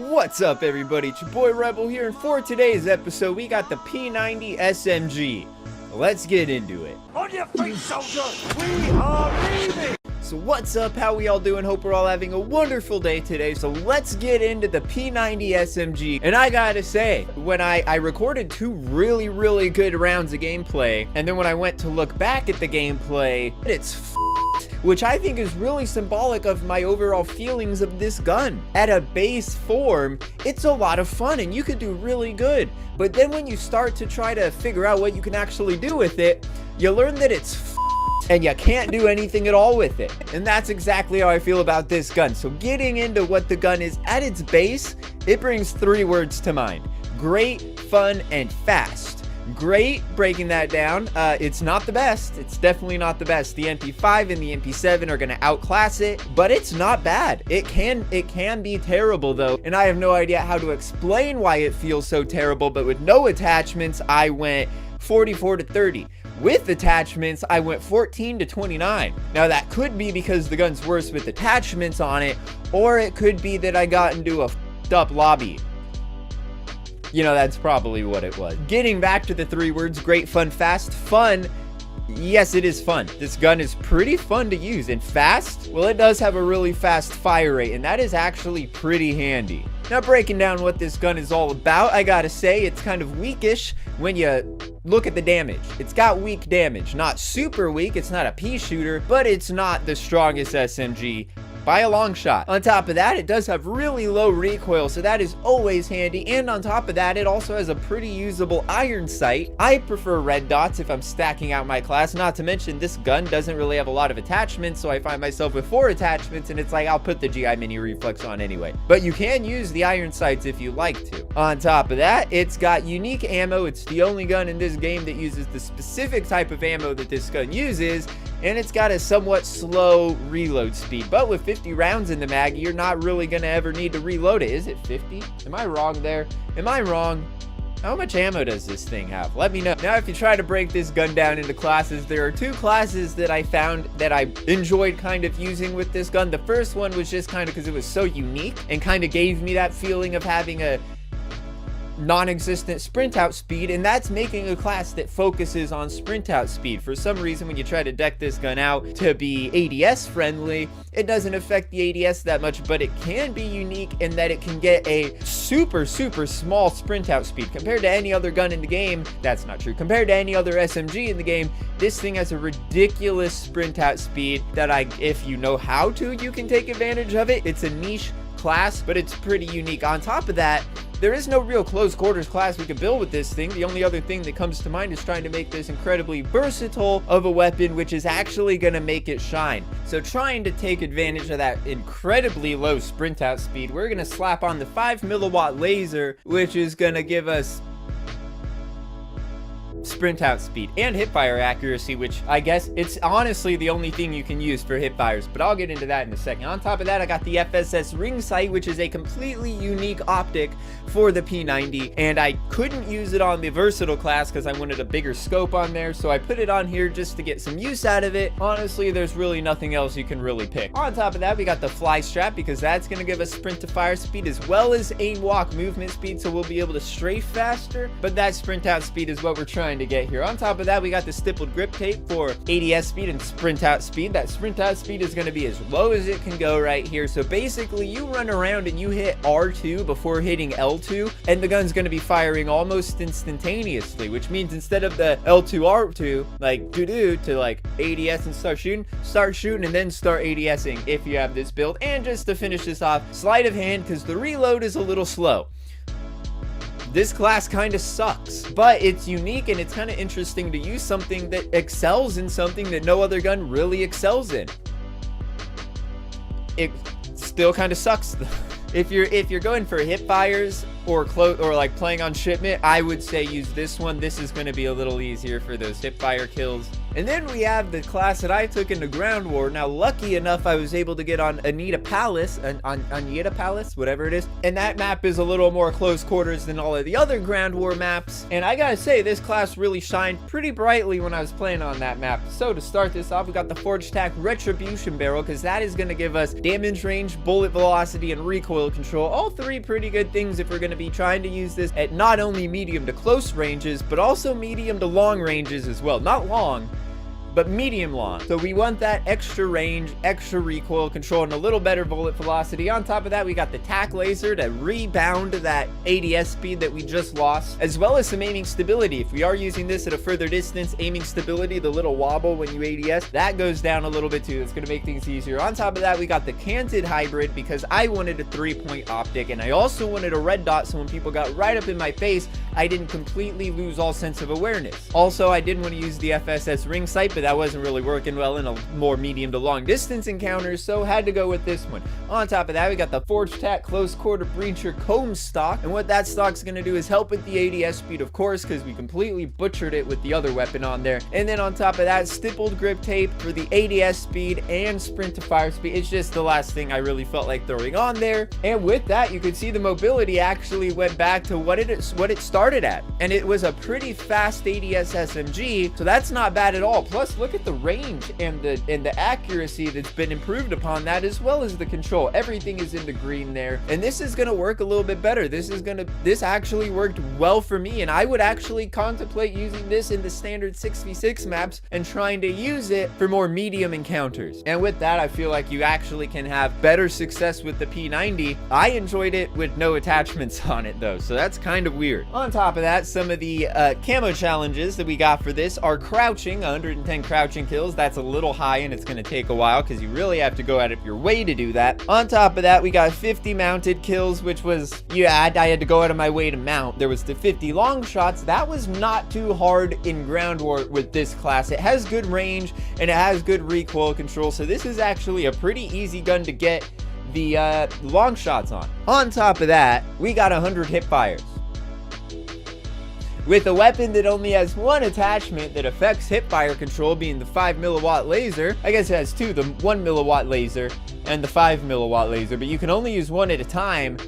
What's up, everybody? It's your boy Rebel here, and for today's episode, we got the P90 SMG. Let's get into it. On your feet, soldier! We are leaving! So what's up? How we all doing? Hope we're all having a wonderful day today. So let's get into the P90 SMG. And I gotta say, when I recorded two really good rounds of gameplay, and then when I went to look back at the gameplay, it's which I think is really symbolic of my overall feelings of this gun. At a base form, it's a lot of fun and you could do really good. But then when you start to try to figure out what you can actually do with it, you learn that it's and you can't do anything at all with it. And that's exactly how I feel about this gun. So getting into what the gun is at its base, it brings three words to mind: great, fun, and fast. Great, breaking that down, it's not the best. It's definitely not the best. The MP5 and the MP7 are going to outclass it, but it's not bad. It can be terrible though, and I have no idea how to explain why it feels so terrible. But with no attachments, I went 44 to 30. With attachments, I went 14 to 29. Now that could be because the gun's worse with attachments on it, or it could be that I got into a f***ed up lobby. You know, that's probably what it was. Getting back to the three words: great, fun, fast. Fun, yes, it is fun. This gun is pretty fun to use. And fast, well, it does have a really fast fire rate, and that is actually pretty handy. Now, breaking down what this gun is all about, I gotta say it's kind of weakish when you look at the damage. It's got weak damage. Not super weak, it's not a pea shooter, but it's not the strongest SMG by a long shot. On top of that, it does have really low recoil, so that is always handy. And on top of that, it also has a pretty usable iron sight. I prefer red dots if I'm stacking out my class, not to mention this gun doesn't really have a lot of attachments, so I find myself with 4 attachments, and it's like I'll put the GI mini reflex on anyway. But you can use the iron sights if you like to. On top of that, it's got unique ammo. It's the only gun in this game that uses the specific type of ammo that this gun uses, and it's got a somewhat slow reload speed. But with 50 rounds in the mag, you're not really gonna ever need to reload it. Is it 50? Am I wrong there? Am I wrong? How much ammo does this thing have? Let me know. Now, if you try to break this gun down into classes, there are 2 classes that I found that I enjoyed kind of using with this gun. The first one was just kind of because it was so unique and kind of gave me that feeling of having a non-existent sprint out speed, and that's making a class that focuses on sprint out speed. For some reason, when you try to deck this gun out to be ADS friendly, it doesn't affect the ADS that much, but it can be unique in that it can get a super small sprint out speed. Compared to any other gun in the game, that's not true. Compared to any other SMG in the game, this thing has a ridiculous sprint out speed that if you know how to, you can take advantage of it. It's a niche class, but it's pretty unique. On top of that, there is no real close quarters class we could build with this thing. The only other thing that comes to mind is trying to make this incredibly versatile of a weapon, which is actually going to make it shine. So trying to take advantage of that incredibly low sprint out speed, we're going to slap on the 5 milliwatt laser, which is going to give us sprint out speed and hip fire accuracy, which I guess it's honestly the only thing you can use for hip fires, but I'll get into that in a second. On top of that, I got the FSS ring sight, which is a completely unique optic for the P90, and I couldn't use it on the versatile class because I wanted a bigger scope on there, so I put it on here just to get some use out of it. Honestly, there's really nothing else you can really pick. On top of that, we got the fly strap, because that's going to give us sprint to fire speed as well as aim walk movement speed, so we'll be able to strafe faster, but that sprint out speed is what we're trying to get here. On top of that, we got the stippled grip tape for ADS speed and sprint out speed. That sprint out speed is going to be as low as it can go right here. So basically, you run around and you hit R2 before hitting L2, and the gun's going to be firing almost instantaneously, which means instead of the L2 R2 like to like ADS and start shooting and then start ADSing if you have this build. And just to finish this off, sleight of hand, because the reload is a little slow. This class kind of sucks, but it's unique and it's kind of interesting to use something that excels in something that no other gun really excels in. It still kind of sucks though. If you're going for hip fires or like playing on shipment, I would say use this one. This is going to be a little easier for those hip fire kills. And then we have the class that I took into Ground War. Now, lucky enough, I was able to get on Anita Palace, Anita Palace, whatever it is. And that map is a little more close quarters than all of the other Ground War maps. And I gotta say, this class really shined pretty brightly when I was playing on that map. So to start this off, we got the Forged Tack Retribution Barrel, because that is gonna give us damage range, bullet velocity, and recoil control. All three pretty good things if we're gonna be trying to use this at not only medium to close ranges, but also medium to long ranges as well. Not long, but medium long. So we want that extra range, extra recoil control, and a little better bullet velocity. On top of that, we got the tack laser to rebound that ADS speed that we just lost, as well as some aiming stability. If we are using this at a further distance, aiming stability, the little wobble when you ADS, that goes down a little bit too. It's gonna make things easier. On top of that, we got the canted hybrid because I wanted a 3-point optic, and I also wanted a red dot so when people got right up in my face, I didn't completely lose all sense of awareness. Also, I didn't want to use the FSS ring sight, but that wasn't really working well in a more medium to long distance encounters, so had to go with this one. On top of that, we got the Forged Tack Close Quarter Breacher Comb stock, and what that stock's going to do is help with the ADS speed, of course, because we completely butchered it with the other weapon on there. And then on top of that, stippled grip tape for the ADS speed and sprint to fire speed. It's just the last thing I really felt like throwing on there. And with that, you can see the mobility actually went back to what it started at, and it was a pretty fast ADS SMG, so that's not bad at all. Plus, look at the range and the accuracy that's been improved upon that, as well as the control. Everything is into green there, and this is going to work a little bit better. This actually worked well for me, and I would actually contemplate using this in the standard 6v6 maps and trying to use it for more medium encounters. And with that, I feel like you actually can have better success with the P90. I enjoyed it with no attachments on it though, so that's kind of weird. On top of that, some of the camo challenges that we got for this are crouching, 110 crouching kills. That's a little high and it's going to take a while because you really have to go out of your way to do that. On top of that, we got 50 mounted kills, which was, yeah, I had to go out of my way to mount. There was the 50 long shots. That was not too hard in Ground War with this class. It has good range and it has good recoil control, so this is actually a pretty easy gun to get the long shots on. On top of that, we got 100 hip fires. With a weapon that only has one attachment that affects hipfire control, being the 5mW laser. I guess it has two, the 1mW laser and the 5mW laser, but you can only use one at a time,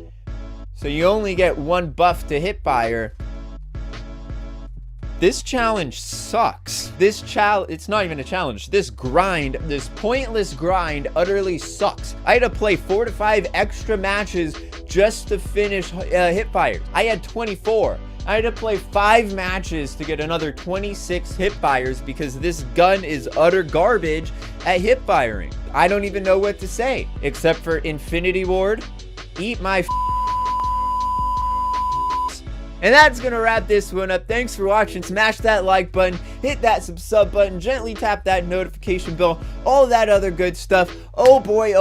so you only get one buff to hipfire. This challenge sucks. It's not even a challenge. This grind, this pointless grind utterly sucks. I had to play 4 to 5 extra matches just to finish hipfires. I had 24. I had to play 5 matches to get another 26 hip fires because this gun is utter garbage at hip firing. I don't even know what to say, except for Infinity Ward, eat my And that's gonna wrap this one up. Thanks for watching. Smash that like button, hit that sub button, gently tap that notification bell, all that other good stuff. Oh boy,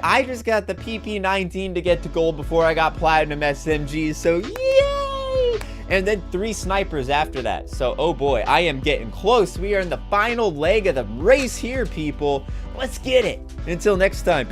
I just got the PP19 to get to gold before I got platinum SMGs, so yay! And then 3 snipers after that. So, oh boy, I am getting close. We are in the final leg of the race here, people. Let's get it. Until next time.